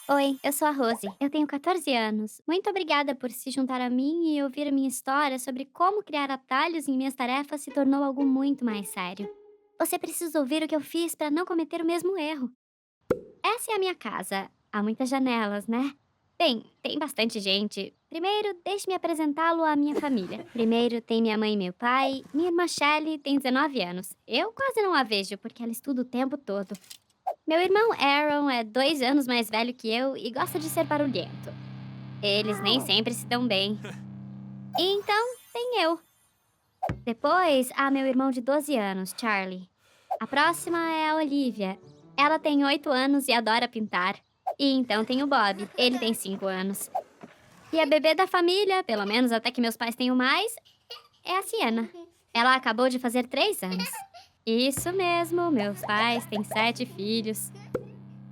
Oi, eu sou a Rose. Eu tenho 14 anos. Muito obrigada por se juntar a mim e ouvir a minha história sobre como criar atalhos em minhas tarefas se tornou algo muito mais sério. Você precisa ouvir o que eu fiz para não cometer o mesmo erro. Essa é a minha casa. Há muitas janelas, né? Bem, tem bastante gente. Primeiro, deixe-me apresentá-lo à minha família. Primeiro tem minha mãe e meu pai. Minha irmã Shelley tem 19 anos. Eu quase não a vejo porque ela estuda o tempo todo. Meu irmão Aaron é 2 anos mais velho que eu e gosta de ser barulhento. Eles nem sempre se dão bem. E então, tem eu. Depois, há meu irmão de 12 anos, Charlie. A próxima é a Olivia. Ela tem 8 anos e adora pintar. E então tem o Bob. Ele tem 5 anos. E a bebê da família, pelo menos até que meus pais tenham mais, é a Sienna. Ela acabou de fazer 3 anos. Isso mesmo, meus pais têm 7 filhos.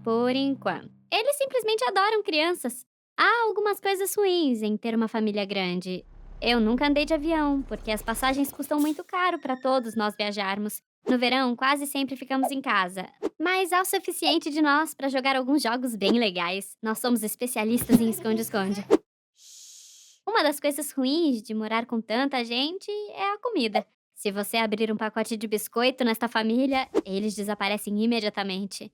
Por enquanto. Eles simplesmente adoram crianças. Há algumas coisas ruins em ter uma família grande. Eu nunca andei de avião, porque as passagens custam muito caro para todos nós viajarmos. No verão, quase sempre ficamos em casa. Mas há o suficiente de nós para jogar alguns jogos bem legais. Nós somos especialistas em esconde-esconde. Uma das coisas ruins de morar com tanta gente é a comida. Se você abrir um pacote de biscoito nesta família, eles desaparecem imediatamente.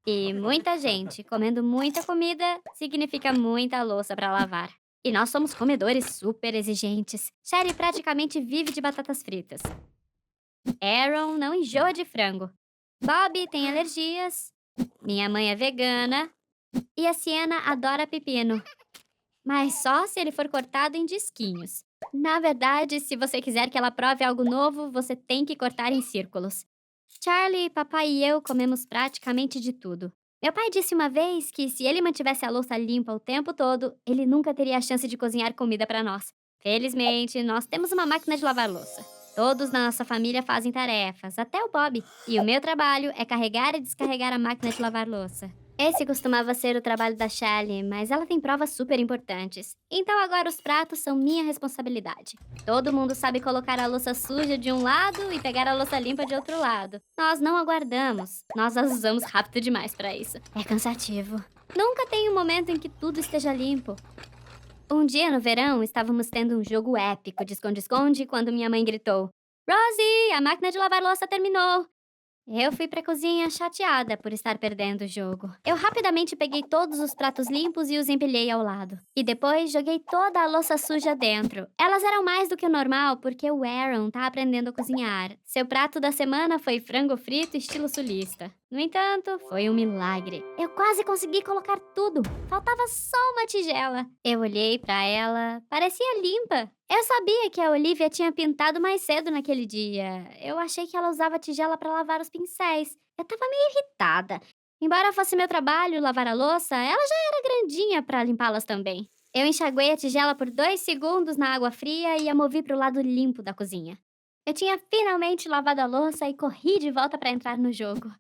E muita gente comendo muita comida significa muita louça para lavar. E nós somos comedores super exigentes. Sherry praticamente vive de batatas fritas. Aaron não enjoa de frango. Bob tem alergias. Minha mãe é vegana. E a Sienna adora pepino. Mas só se ele for cortado em disquinhos. Na verdade, se você quiser que ela prove algo novo, você tem que cortar em círculos. Charlie, papai e eu comemos praticamente de tudo. Meu pai disse uma vez que se ele mantivesse a louça limpa o tempo todo, ele nunca teria a chance de cozinhar comida para nós. Felizmente, nós temos uma máquina de lavar louça. Todos na nossa família fazem tarefas, até o Bob. E o meu trabalho é carregar e descarregar a máquina de lavar louça. Esse costumava ser o trabalho da Shelley, mas ela tem provas super importantes. Então agora os pratos são minha responsabilidade. Todo mundo sabe colocar a louça suja de um lado e pegar a louça limpa de outro lado. Nós não aguardamos. Nós as usamos rápido demais para isso. É cansativo. Nunca tem um momento em que tudo esteja limpo. Um dia no verão, estávamos tendo um jogo épico de esconde-esconde quando minha mãe gritou: Rosie, a máquina de lavar louça terminou! Eu fui pra cozinha chateada por estar perdendo o jogo. Eu rapidamente peguei todos os pratos limpos e os empilhei ao lado. E depois joguei toda a louça suja dentro. Elas eram mais do que o normal porque o Aaron tá aprendendo a cozinhar. Seu prato da semana foi frango frito estilo sulista. No entanto, foi um milagre. Eu quase consegui colocar tudo. Faltava só uma tigela. Eu olhei pra ela, parecia limpa. Eu sabia que a Olivia tinha pintado mais cedo naquele dia. Eu achei que ela usava tigela para lavar os pincéis. Eu tava meio irritada. Embora fosse meu trabalho lavar a louça, ela já era grandinha para limpá-las também. Eu enxaguei a tigela por 2 segundos na água fria e a movi para o lado limpo da cozinha. Eu tinha finalmente lavado a louça e corri de volta para entrar no jogo.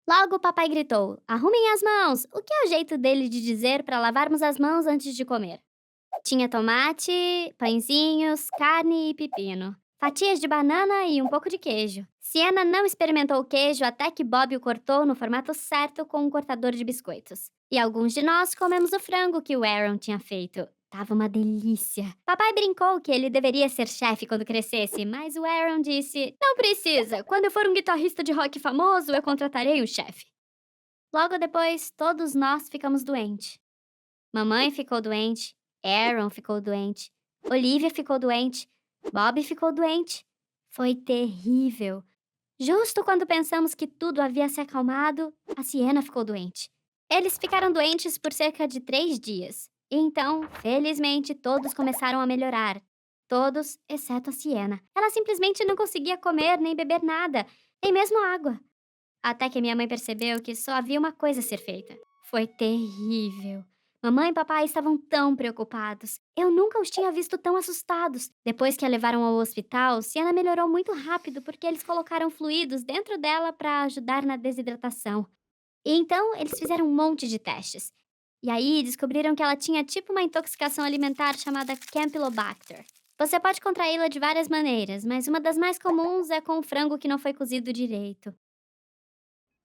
Logo o papai gritou: Arrumem as mãos! O que é o jeito dele de dizer para lavarmos as mãos antes de comer? Tinha tomate, pãezinhos, carne e pepino. Fatias de banana e um pouco de queijo. Sienna não experimentou o queijo até que Bob o cortou no formato certo com um cortador de biscoitos. E alguns de nós comemos o frango que o Aaron tinha feito. Tava uma delícia. Papai brincou que ele deveria ser chefe quando crescesse, mas o Aaron disse: Não precisa. Quando eu for um guitarrista de rock famoso, eu contratarei um chefe. Logo depois, todos nós ficamos doentes. Mamãe ficou doente, Aaron ficou doente, Olivia ficou doente, Bob ficou doente. Foi terrível. Justo quando pensamos que tudo havia se acalmado, a Sienna ficou doente. Eles ficaram doentes por cerca de 3 dias. E então, felizmente, todos começaram a melhorar. Todos, exceto a Sienna. Ela simplesmente não conseguia comer nem beber nada, nem mesmo água. Até que minha mãe percebeu que só havia uma coisa a ser feita. Foi terrível. Mamãe e papai estavam tão preocupados. Eu nunca os tinha visto tão assustados. Depois que a levaram ao hospital, Sienna melhorou muito rápido porque eles colocaram fluidos dentro dela para ajudar na desidratação. E então eles fizeram um monte de testes. E aí descobriram que ela tinha tipo uma intoxicação alimentar chamada Campylobacter. Você pode contraí-la de várias maneiras, mas uma das mais comuns é com o frango que não foi cozido direito.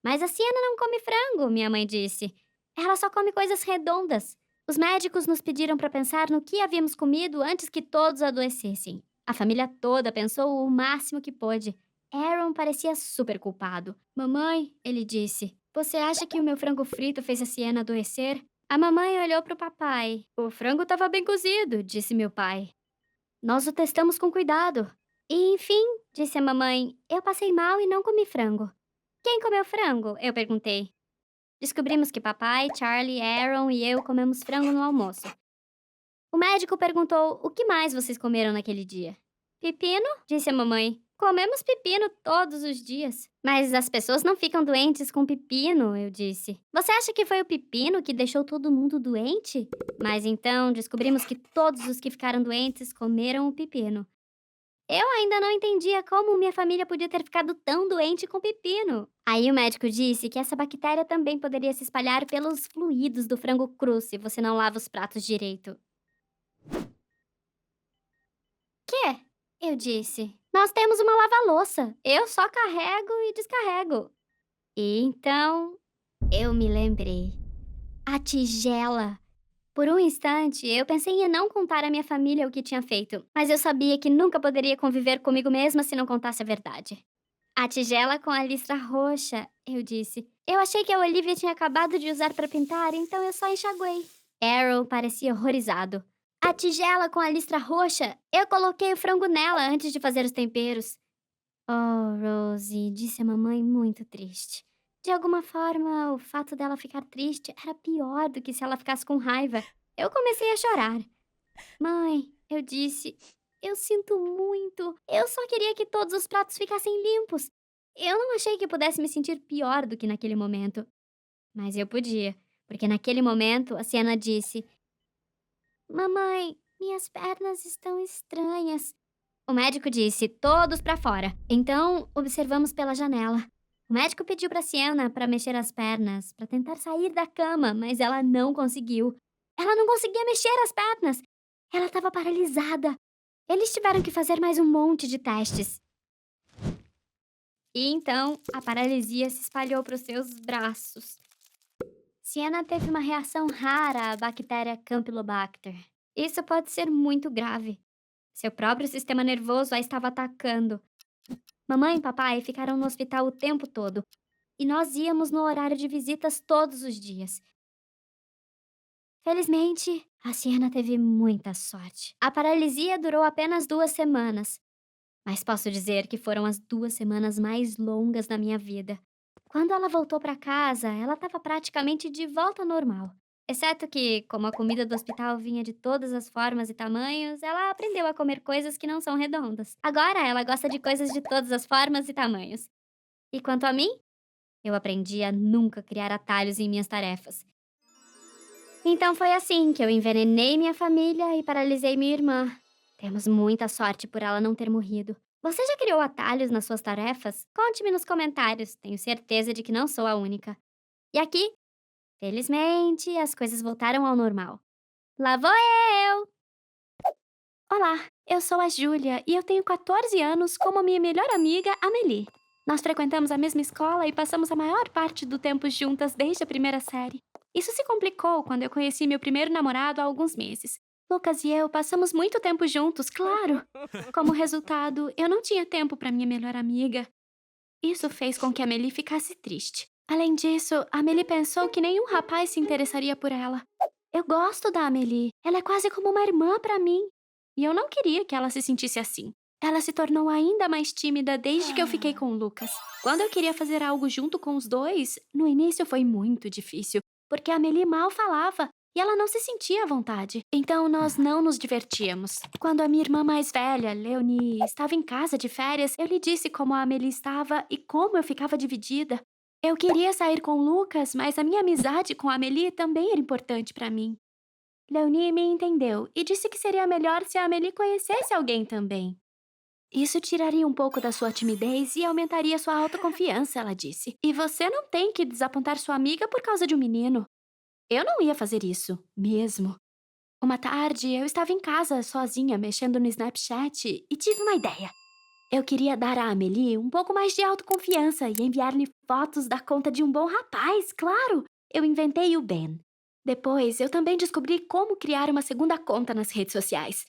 Mas a Siena não come frango, minha mãe disse. Ela só come coisas redondas. Os médicos nos pediram para pensar no que havíamos comido antes que todos adoecessem. A família toda pensou o máximo que pôde. Aaron parecia super culpado. Mamãe, ele disse, você acha que o meu frango frito fez a Sienna adoecer? A mamãe olhou para o papai. O frango estava bem cozido, disse meu pai. Nós o testamos com cuidado. E enfim, disse a mamãe, eu passei mal e não comi frango. Quem comeu frango? Eu perguntei. Descobrimos que papai, Charlie, Aaron e eu comemos frango no almoço. O médico perguntou o que mais vocês comeram naquele dia. Pepino, disse a mamãe. Comemos pepino todos os dias. Mas as pessoas não ficam doentes com pepino, eu disse. Você acha que foi o pepino que deixou todo mundo doente? Mas então descobrimos que todos os que ficaram doentes comeram o pepino. Eu ainda não entendia como minha família podia ter ficado tão doente com pepino. Aí o médico disse que essa bactéria também poderia se espalhar pelos fluidos do frango cru se você não lava os pratos direito. Quê? Eu disse. Nós temos uma lava-louça. Eu só carrego e descarrego. E então eu me lembrei. A tigela. Por um instante, eu pensei em não contar à minha família o que tinha feito, mas eu sabia que nunca poderia conviver comigo mesma se não contasse a verdade. A tigela com a listra roxa, eu disse. Eu achei que a Olivia tinha acabado de usar para pintar, então eu só enxaguei. Arrow parecia horrorizado. A tigela com a listra roxa, eu coloquei o frango nela antes de fazer os temperos. Oh, Rosie, disse a mamãe muito triste. De alguma forma, o fato dela ficar triste era pior do que se ela ficasse com raiva. Eu comecei a chorar. Mãe, eu disse, eu sinto muito. Eu só queria que todos os pratos ficassem limpos. Eu não achei que pudesse me sentir pior do que naquele momento. Mas eu podia, porque naquele momento a Sienna disse: Mamãe, minhas pernas estão estranhas. O médico disse: todos pra fora. Então, observamos pela janela. O médico pediu pra Sienna para mexer as pernas, para tentar sair da cama, mas ela não conseguiu. Ela não conseguia mexer as pernas. Ela estava paralisada. Eles tiveram que fazer mais um monte de testes. E então, a paralisia se espalhou para os seus braços. Sienna teve uma reação rara à bactéria Campylobacter. Isso pode ser muito grave. Seu próprio sistema nervoso a estava atacando. Mamãe e papai ficaram no hospital o tempo todo. E nós íamos no horário de visitas todos os dias. Felizmente, a Sienna teve muita sorte. A paralisia durou apenas 2 semanas. Mas posso dizer que foram as 2 semanas mais longas da minha vida. Quando ela voltou para casa, ela estava praticamente de volta ao normal. Exceto que, como a comida do hospital vinha de todas as formas e tamanhos, ela aprendeu a comer coisas que não são redondas. Agora ela gosta de coisas de todas as formas e tamanhos. E quanto a mim, eu aprendi a nunca criar atalhos em minhas tarefas. Então foi assim que eu envenenei minha família e paralisei minha irmã. Temos muita sorte por ela não ter morrido. Você já criou atalhos nas suas tarefas? Conte-me nos comentários, tenho certeza de que não sou a única. E aqui, felizmente, as coisas voltaram ao normal. Lá vou eu! Olá, eu sou a Júlia e eu tenho 14 anos como minha melhor amiga, Amelie. Nós frequentamos a mesma escola e passamos a maior parte do tempo juntas desde a primeira série. Isso se complicou quando eu conheci meu primeiro namorado há alguns meses. Lucas e eu passamos muito tempo juntos, claro. Como resultado, eu não tinha tempo para minha melhor amiga. Isso fez com que a Amelie ficasse triste. Além disso, a Amelie pensou que nenhum rapaz se interessaria por ela. Eu gosto da Amelie. Ela é quase como uma irmã para mim. E eu não queria que ela se sentisse assim. Ela se tornou ainda mais tímida desde que eu fiquei com o Lucas. Quando eu queria fazer algo junto com os dois, no início foi muito difícil, porque a Amelie mal falava e ela não se sentia à vontade. Então nós não nos divertíamos. Quando a minha irmã mais velha, Leonie, estava em casa de férias, eu lhe disse como a Amelie estava e como eu ficava dividida. Eu queria sair com o Lucas, mas a minha amizade com a Amelie também era importante para mim. Leonie me entendeu e disse que seria melhor se a Amelie conhecesse alguém também. Isso tiraria um pouco da sua timidez e aumentaria sua autoconfiança, ela disse. E você não tem que desapontar sua amiga por causa de um menino. Eu não ia fazer isso, mesmo. Uma tarde, eu estava em casa, sozinha, mexendo no Snapchat e tive uma ideia. Eu queria dar a Amelie um pouco mais de autoconfiança e enviar-lhe fotos da conta de um bom rapaz, claro. Eu inventei o Ben. Depois, eu também descobri como criar uma segunda conta nas redes sociais.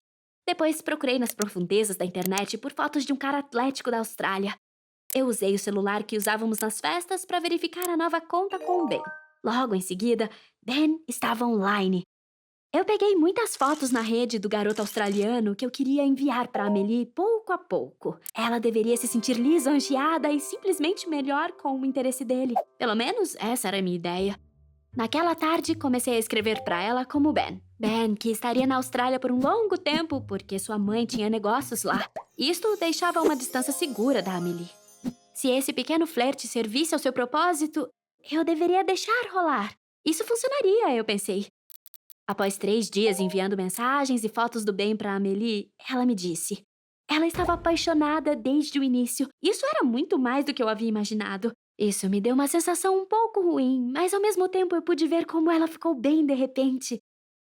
Depois, procurei nas profundezas da internet por fotos de um cara atlético da Austrália. Eu usei o celular que usávamos nas festas para verificar a nova conta com o Ben. Logo em seguida, Ben estava online. Eu peguei muitas fotos na rede do garoto australiano que eu queria enviar para Amélie pouco a pouco. Ela deveria se sentir lisonjeada e simplesmente melhor com o interesse dele. Pelo menos essa era a minha ideia. Naquela tarde, comecei a escrever para ela como Ben. Ben, que estaria na Austrália por um longo tempo porque sua mãe tinha negócios lá. Isto deixava uma distância segura da Amélie. Se esse pequeno flerte servisse ao seu propósito, eu deveria deixar rolar. Isso funcionaria, eu pensei. Após 3 dias enviando mensagens e fotos do bem para Amélie, ela me disse. Ela estava apaixonada desde o início. Isso era muito mais do que eu havia imaginado. Isso me deu uma sensação um pouco ruim, mas ao mesmo tempo eu pude ver como ela ficou bem de repente.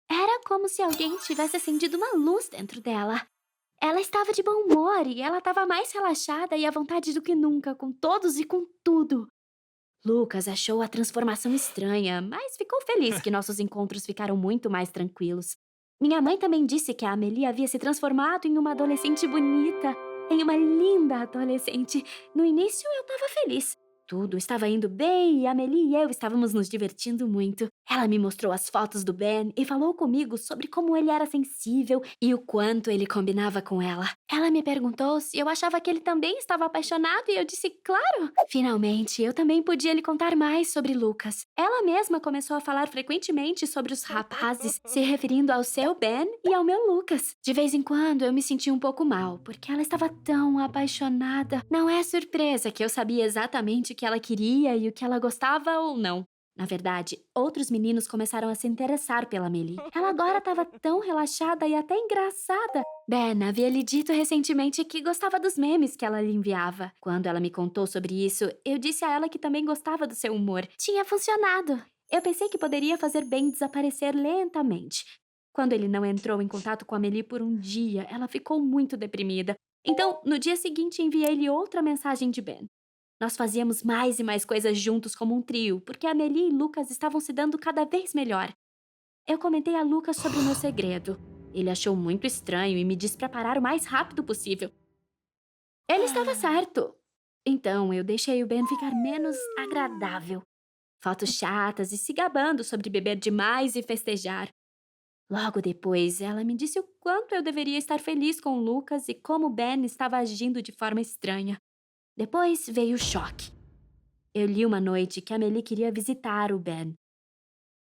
Era como se alguém tivesse acendido uma luz dentro dela. Ela estava de bom humor e ela estava mais relaxada e à vontade do que nunca, com todos e com tudo. Lucas achou a transformação estranha, mas ficou feliz que nossos encontros ficaram muito mais tranquilos. Minha mãe também disse que a Amélie havia se transformado em uma adolescente bonita, em uma linda adolescente. No início eu estava feliz. Tudo estava indo bem e a Amélie e eu estávamos nos divertindo muito. Ela me mostrou as fotos do Ben e falou comigo sobre como ele era sensível e o quanto ele combinava com ela. Ela me perguntou se eu achava que ele também estava apaixonado e eu disse claro. Finalmente, eu também podia lhe contar mais sobre Lucas. Ela mesma começou a falar frequentemente sobre os rapazes, se referindo ao seu Ben e ao meu Lucas. De vez em quando, eu me sentia um pouco mal, porque ela estava tão apaixonada. Não é surpresa que eu sabia exatamente o que ela queria e o que ela gostava ou não. Na verdade, outros meninos começaram a se interessar pela Amélie. Ela agora estava tão relaxada e até engraçada. Ben havia lhe dito recentemente que gostava dos memes que ela lhe enviava. Quando ela me contou sobre isso, eu disse a ela que também gostava do seu humor. Tinha funcionado. Eu pensei que poderia fazer Ben desaparecer lentamente. Quando ele não entrou em contato com a Amélie por um dia, ela ficou muito deprimida. Então, no dia seguinte, enviei-lhe outra mensagem de Ben. Nós fazíamos mais e mais coisas juntos como um trio, porque a Amélie e Lucas estavam se dando cada vez melhor. Eu comentei a Lucas sobre o meu segredo. Ele achou muito estranho e me disse para parar o mais rápido possível. Ele estava certo. Então, eu deixei o Ben ficar menos agradável. Fotos chatas e se gabando sobre beber demais e festejar. Logo depois, ela me disse o quanto eu deveria estar feliz com o Lucas e como Ben estava agindo de forma estranha. Depois veio o choque. Eu li uma noite que a Amélie queria visitar o Ben.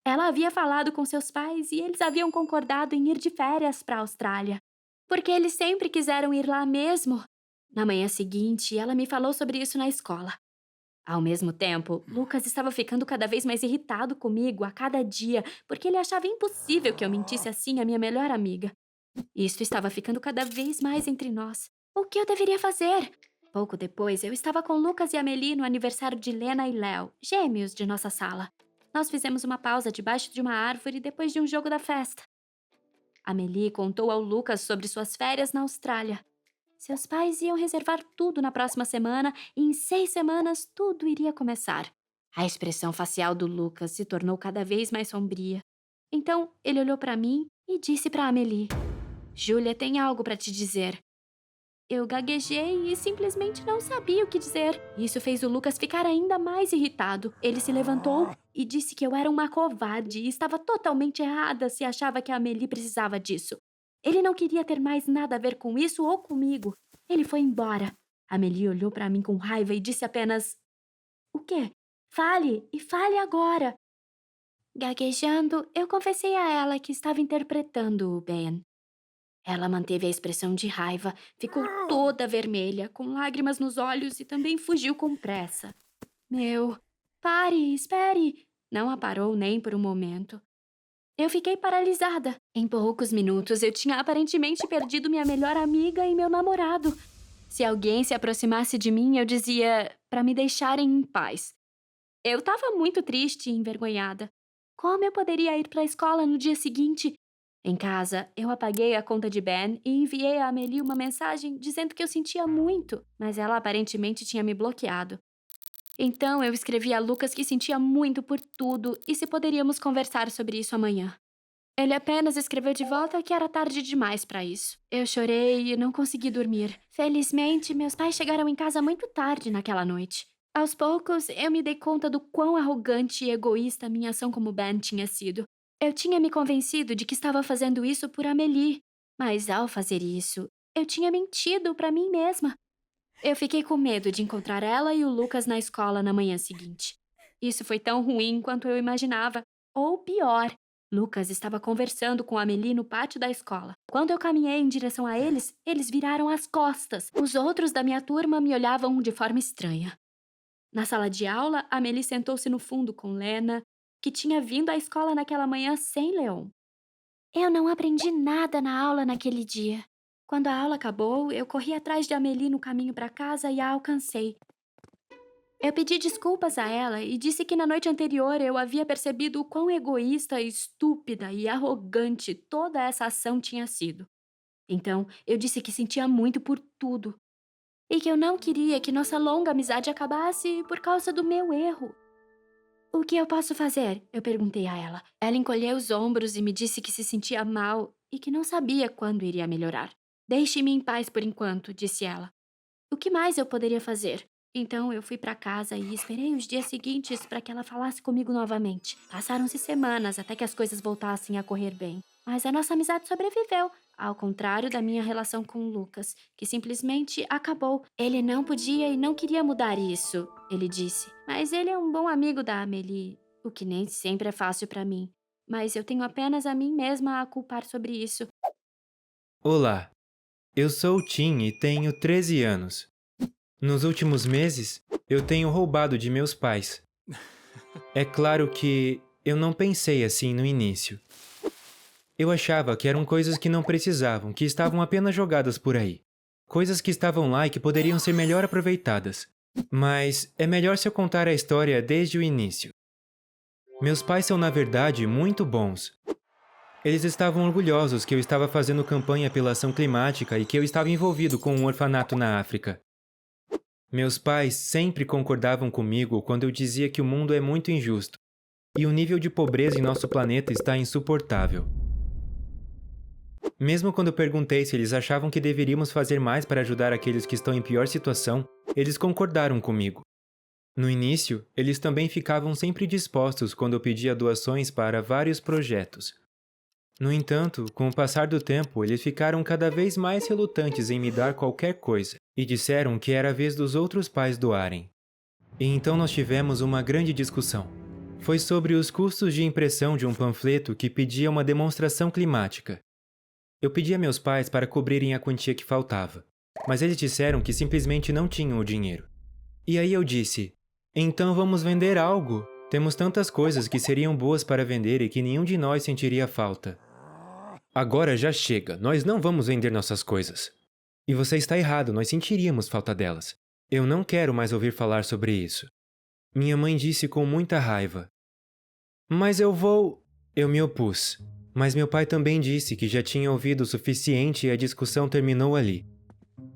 Ela havia falado com seus pais e eles haviam concordado em ir de férias para a Austrália, porque eles sempre quiseram ir lá mesmo. Na manhã seguinte, ela me falou sobre isso na escola. Ao mesmo tempo, Lucas estava ficando cada vez mais irritado comigo a cada dia, porque ele achava impossível que eu mentisse assim à minha melhor amiga. Isso estava ficando cada vez mais entre nós. O que eu deveria fazer? Pouco depois, eu estava com Lucas e Amélie no aniversário de Lena e Léo, gêmeos de nossa sala. Nós fizemos uma pausa debaixo de uma árvore depois de um jogo da festa. Amélie contou ao Lucas sobre suas férias na Austrália. Seus pais iam reservar tudo na próxima semana e em 6 semanas tudo iria começar. A expressão facial do Lucas se tornou cada vez mais sombria. Então, ele olhou para mim e disse para Amélie: Júlia tem algo para te dizer. Eu gaguejei e simplesmente não sabia o que dizer. Isso fez o Lucas ficar ainda mais irritado. Ele se levantou e disse que eu era uma covarde e estava totalmente errada se achava que a Amélie precisava disso. Ele não queria ter mais nada a ver com isso ou comigo. Ele foi embora. A Amélie olhou para mim com raiva e disse apenas: O quê? Fale, e fale agora. Gaguejando, eu confessei a ela que estava interpretando o Ben. Ela manteve a expressão de raiva, ficou toda vermelha, com lágrimas nos olhos e também fugiu com pressa. Meu, pare, espere! Não a parou nem por um momento. Eu fiquei paralisada. Em poucos minutos, eu tinha aparentemente perdido minha melhor amiga e meu namorado. Se alguém se aproximasse de mim, eu dizia para me deixarem em paz. Eu estava muito triste e envergonhada. Como eu poderia ir para a escola no dia seguinte? Em casa, eu apaguei a conta de Ben e enviei a Amélie uma mensagem dizendo que eu sentia muito, mas ela aparentemente tinha me bloqueado. Então eu escrevi a Lucas que sentia muito por tudo e se poderíamos conversar sobre isso amanhã. Ele apenas escreveu de volta que era tarde demais para isso. Eu chorei e não consegui dormir. Felizmente, meus pais chegaram em casa muito tarde naquela noite. Aos poucos, eu me dei conta do quão arrogante e egoísta minha ação como Ben tinha sido. Eu tinha me convencido de que estava fazendo isso por Amélie, mas ao fazer isso, eu tinha mentido para mim mesma. Eu fiquei com medo de encontrar ela e o Lucas na escola na manhã seguinte. Isso foi tão ruim quanto eu imaginava. Ou pior, Lucas estava conversando com a Amélie no pátio da escola. Quando eu caminhei em direção a eles, eles viraram as costas. Os outros da minha turma me olhavam de forma estranha. Na sala de aula, Amélie sentou-se no fundo com Lena, que tinha vindo à escola naquela manhã sem Leon. Eu não aprendi nada na aula naquele dia. Quando a aula acabou, eu corri atrás de Amélie no caminho para casa e a alcancei. Eu pedi desculpas a ela e disse que na noite anterior eu havia percebido o quão egoísta, estúpida e arrogante toda essa ação tinha sido. Então, eu disse que sentia muito por tudo e que eu não queria que nossa longa amizade acabasse por causa do meu erro. O que eu posso fazer? Eu perguntei a ela. Ela encolheu os ombros e me disse que se sentia mal e que não sabia quando iria melhorar. Deixe-me em paz por enquanto, disse ela. O que mais eu poderia fazer? Então eu fui para casa e esperei os dias seguintes para que ela falasse comigo novamente. Passaram-se semanas até que as coisas voltassem a correr bem. Mas a nossa amizade sobreviveu, ao contrário da minha relação com o Lucas, que simplesmente acabou. Ele não podia e não queria mudar isso, ele disse. Mas ele é um bom amigo da Amélie, o que nem sempre é fácil para mim. Mas eu tenho apenas a mim mesma a culpar sobre isso. Olá, eu sou o Tim e tenho 13 anos. Nos últimos meses, eu tenho roubado de meus pais. É claro que eu não pensei assim no início. Eu achava que eram coisas que não precisavam, que estavam apenas jogadas por aí. Coisas que estavam lá e que poderiam ser melhor aproveitadas. Mas é melhor se eu contar a história desde o início. Meus pais são, na verdade, muito bons. Eles estavam orgulhosos que eu estava fazendo campanha pela ação climática e que eu estava envolvido com um orfanato na África. Meus pais sempre concordavam comigo quando eu dizia que o mundo é muito injusto e o nível de pobreza em nosso planeta está insuportável. Mesmo quando eu perguntei se eles achavam que deveríamos fazer mais para ajudar aqueles que estão em pior situação, eles concordaram comigo. No início, eles também ficavam sempre dispostos quando eu pedia doações para vários projetos. No entanto, com o passar do tempo, eles ficaram cada vez mais relutantes em me dar qualquer coisa e disseram que era a vez dos outros pais doarem. E então nós tivemos uma grande discussão. Foi sobre os custos de impressão de um panfleto que pedia uma demonstração climática. Eu pedi a meus pais para cobrirem a quantia que faltava, mas eles disseram que simplesmente não tinham o dinheiro. E aí eu disse, então vamos vender algo. Temos tantas coisas que seriam boas para vender e que nenhum de nós sentiria falta. Agora já chega, nós não vamos vender nossas coisas. E você está errado, nós sentiríamos falta delas. Eu não quero mais ouvir falar sobre isso. Minha mãe disse com muita raiva. Mas eu vou... Eu me opus. Mas meu pai também disse que já tinha ouvido o suficiente e a discussão terminou ali.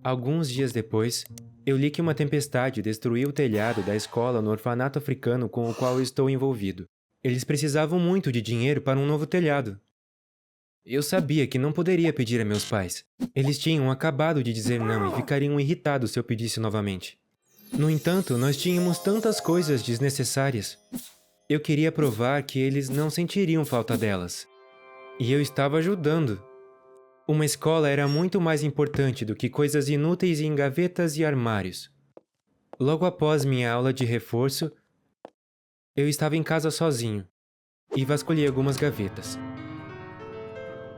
Alguns dias depois, eu li que uma tempestade destruiu o telhado da escola no orfanato africano com o qual eu estou envolvido. Eles precisavam muito de dinheiro para um novo telhado. Eu sabia que não poderia pedir a meus pais. Eles tinham acabado de dizer não e ficariam irritados se eu pedisse novamente. No entanto, nós tínhamos tantas coisas desnecessárias. Eu queria provar que eles não sentiriam falta delas. E eu estava ajudando. Uma escola era muito mais importante do que coisas inúteis em gavetas e armários. Logo após minha aula de reforço, eu estava em casa sozinho e vasculhei algumas gavetas.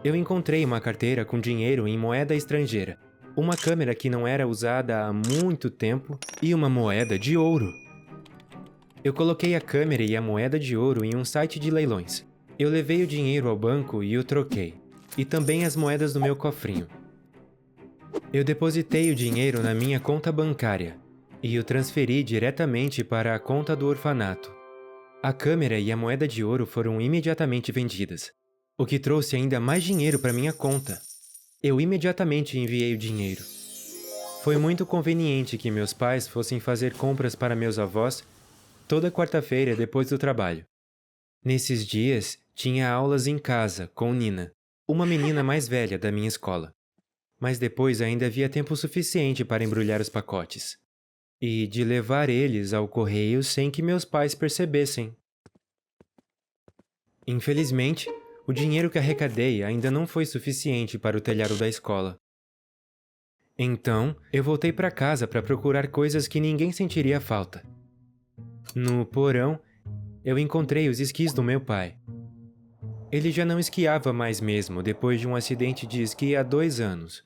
Eu encontrei uma carteira com dinheiro em moeda estrangeira, uma câmera que não era usada há muito tempo e uma moeda de ouro. Eu coloquei a câmera e a moeda de ouro em um site de leilões. Eu levei o dinheiro ao banco e o troquei, e também as moedas do meu cofrinho. Eu depositei o dinheiro na minha conta bancária e o transferi diretamente para a conta do orfanato. A câmera e a moeda de ouro foram imediatamente vendidas, o que trouxe ainda mais dinheiro para minha conta. Eu imediatamente enviei o dinheiro. Foi muito conveniente que meus pais fossem fazer compras para meus avós toda quarta-feira depois do trabalho. Nesses dias, tinha aulas em casa com Nina, uma menina mais velha da minha escola. Mas depois ainda havia tempo suficiente para embrulhar os pacotes e de levar eles ao correio sem que meus pais percebessem. Infelizmente, o dinheiro que arrecadei ainda não foi suficiente para o telhado da escola. Então, eu voltei para casa para procurar coisas que ninguém sentiria falta. No porão, eu encontrei os esquis do meu pai. Ele já não esquiava mais mesmo depois de um acidente de esqui há 2 anos.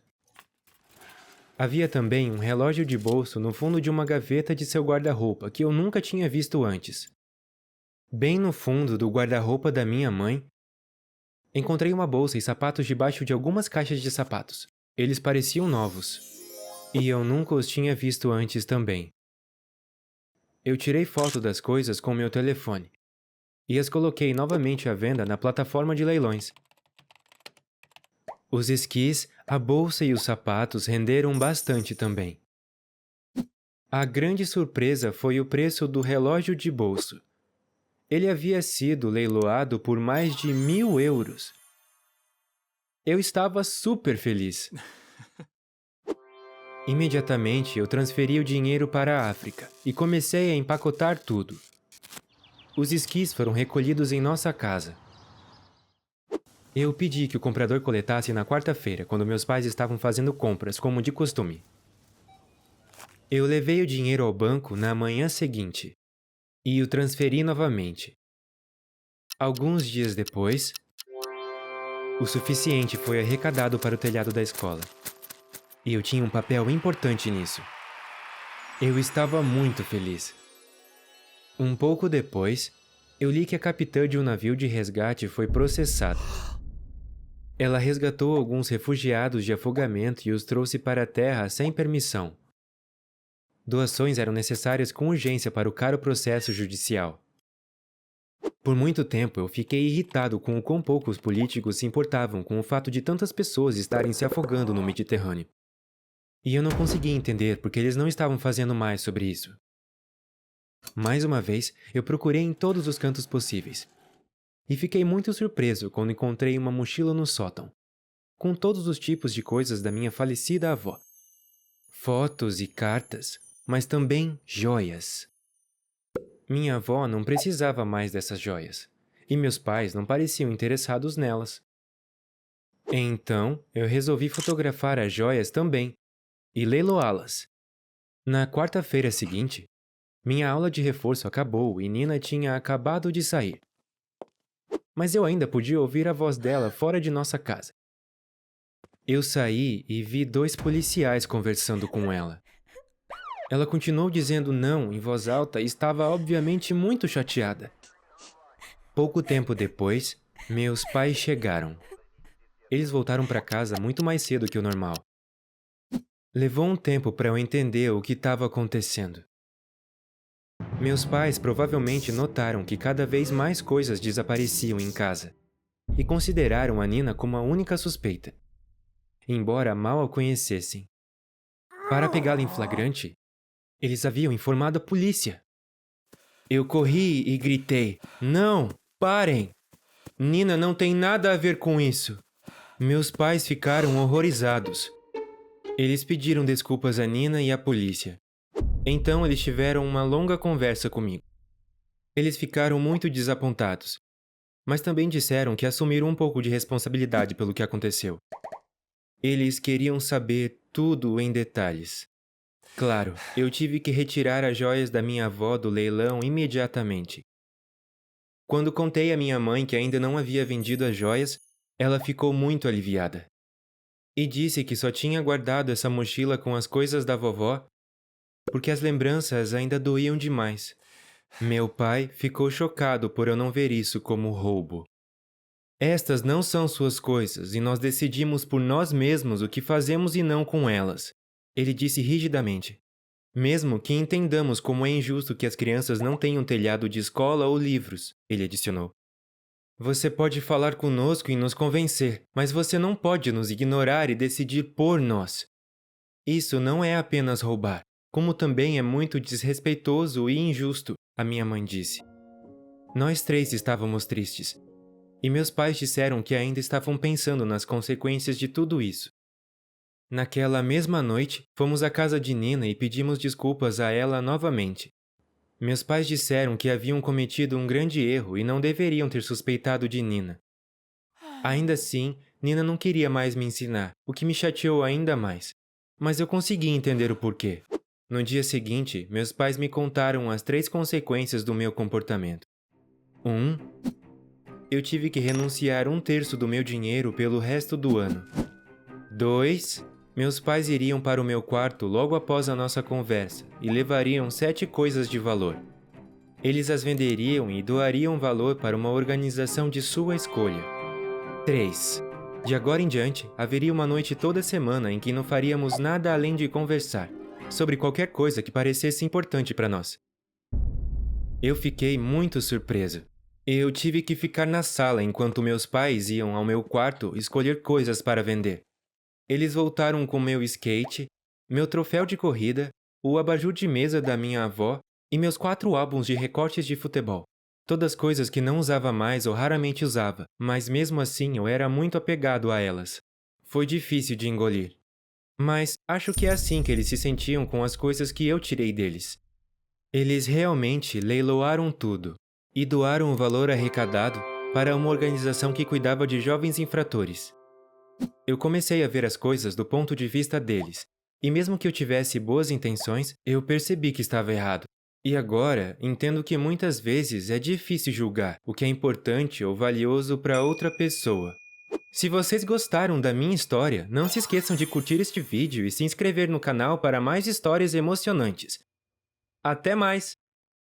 Havia também um relógio de bolso no fundo de uma gaveta de seu guarda-roupa que eu nunca tinha visto antes. Bem no fundo do guarda-roupa da minha mãe, encontrei uma bolsa e sapatos debaixo de algumas caixas de sapatos. Eles pareciam novos. E eu nunca os tinha visto antes também. Eu tirei foto das coisas com meu telefone e as coloquei novamente à venda na plataforma de leilões. Os esquis, a bolsa e os sapatos renderam bastante também. A grande surpresa foi o preço do relógio de bolso. Ele havia sido leiloado por mais de 1.000 euros. Eu estava super feliz. Imediatamente eu transferi o dinheiro para a África e comecei a empacotar tudo. Os esquis foram recolhidos em nossa casa. Eu pedi que o comprador coletasse na quarta-feira, quando meus pais estavam fazendo compras, como de costume. Eu levei o dinheiro ao banco na manhã seguinte e o transferi novamente. Alguns dias depois, o suficiente foi arrecadado para o telhado da escola. E eu tinha um papel importante nisso. Eu estava muito feliz. Um pouco depois, eu li que a capitã de um navio de resgate foi processada. Ela resgatou alguns refugiados de afogamento e os trouxe para a terra sem permissão. Doações eram necessárias com urgência para o caro processo judicial. Por muito tempo eu fiquei irritado com o quão pouco os políticos se importavam com o fato de tantas pessoas estarem se afogando no Mediterrâneo. E eu não conseguia entender porque eles não estavam fazendo mais sobre isso. Mais uma vez, eu procurei em todos os cantos possíveis. E fiquei muito surpreso quando encontrei uma mochila no sótão, com todos os tipos de coisas da minha falecida avó. Fotos e cartas, mas também joias. Minha avó não precisava mais dessas joias, e meus pais não pareciam interessados nelas. Então, eu resolvi fotografar as joias também e leiloá-las. Na quarta-feira seguinte, minha aula de reforço acabou e Nina tinha acabado de sair. Mas eu ainda podia ouvir a voz dela fora de nossa casa. Eu saí e vi 2 policiais conversando com ela. Ela continuou dizendo não em voz alta e estava obviamente muito chateada. Pouco tempo depois, meus pais chegaram. Eles voltaram para casa muito mais cedo que o normal. Levou um tempo para eu entender o que estava acontecendo. Meus pais provavelmente notaram que cada vez mais coisas desapareciam em casa e consideraram a Nina como a única suspeita, embora mal a conhecessem. Para pegá-la em flagrante, eles haviam informado a polícia. Eu corri e gritei: "Não, parem! Nina não tem nada a ver com isso." Meus pais ficaram horrorizados. Eles pediram desculpas a Nina e à polícia. Então eles tiveram uma longa conversa comigo. Eles ficaram muito desapontados, mas também disseram que assumiram um pouco de responsabilidade pelo que aconteceu. Eles queriam saber tudo em detalhes. Claro, eu tive que retirar as joias da minha avó do leilão imediatamente. Quando contei à minha mãe que ainda não havia vendido as joias, ela ficou muito aliviada. E disse que só tinha guardado essa mochila com as coisas da vovó porque as lembranças ainda doíam demais. Meu pai ficou chocado por eu não ver isso como roubo. Estas não são suas coisas e nós decidimos por nós mesmos o que fazemos e não com elas, ele disse rigidamente. Mesmo que entendamos como é injusto que as crianças não tenham telhado de escola ou livros, ele adicionou. Você pode falar conosco e nos convencer, mas você não pode nos ignorar e decidir por nós. Isso não é apenas roubar. Como também é muito desrespeitoso e injusto, a minha mãe disse. Nós três estávamos tristes. E meus pais disseram que ainda estavam pensando nas consequências de tudo isso. Naquela mesma noite, fomos à casa de Nina e pedimos desculpas a ela novamente. Meus pais disseram que haviam cometido um grande erro e não deveriam ter suspeitado de Nina. Ainda assim, Nina não queria mais me ensinar, o que me chateou ainda mais. Mas eu consegui entender o porquê. No dia seguinte, meus pais me contaram as 3 consequências do meu comportamento. 1. Eu tive que renunciar 1/3 do meu dinheiro pelo resto do ano. 2. Meus pais iriam para o meu quarto logo após a nossa conversa e levariam 7 coisas de valor. Eles as venderiam e doariam valor para uma organização de sua escolha. 3. De agora em diante, haveria uma noite toda semana em que não faríamos nada além de conversar sobre qualquer coisa que parecesse importante para nós. Eu fiquei muito surpreso. Eu tive que ficar na sala enquanto meus pais iam ao meu quarto escolher coisas para vender. Eles voltaram com meu skate, meu troféu de corrida, o abajur de mesa da minha avó e meus 4 álbuns de recortes de futebol. Todas coisas que não usava mais ou raramente usava, mas mesmo assim eu era muito apegado a elas. Foi difícil de engolir. Mas acho que é assim que eles se sentiam com as coisas que eu tirei deles. Eles realmente leiloaram tudo e doaram o valor arrecadado para uma organização que cuidava de jovens infratores. Eu comecei a ver as coisas do ponto de vista deles, e mesmo que eu tivesse boas intenções, eu percebi que estava errado. E agora, entendo que muitas vezes é difícil julgar o que é importante ou valioso para outra pessoa. Se vocês gostaram da minha história, não se esqueçam de curtir este vídeo e se inscrever no canal para mais histórias emocionantes. Até mais!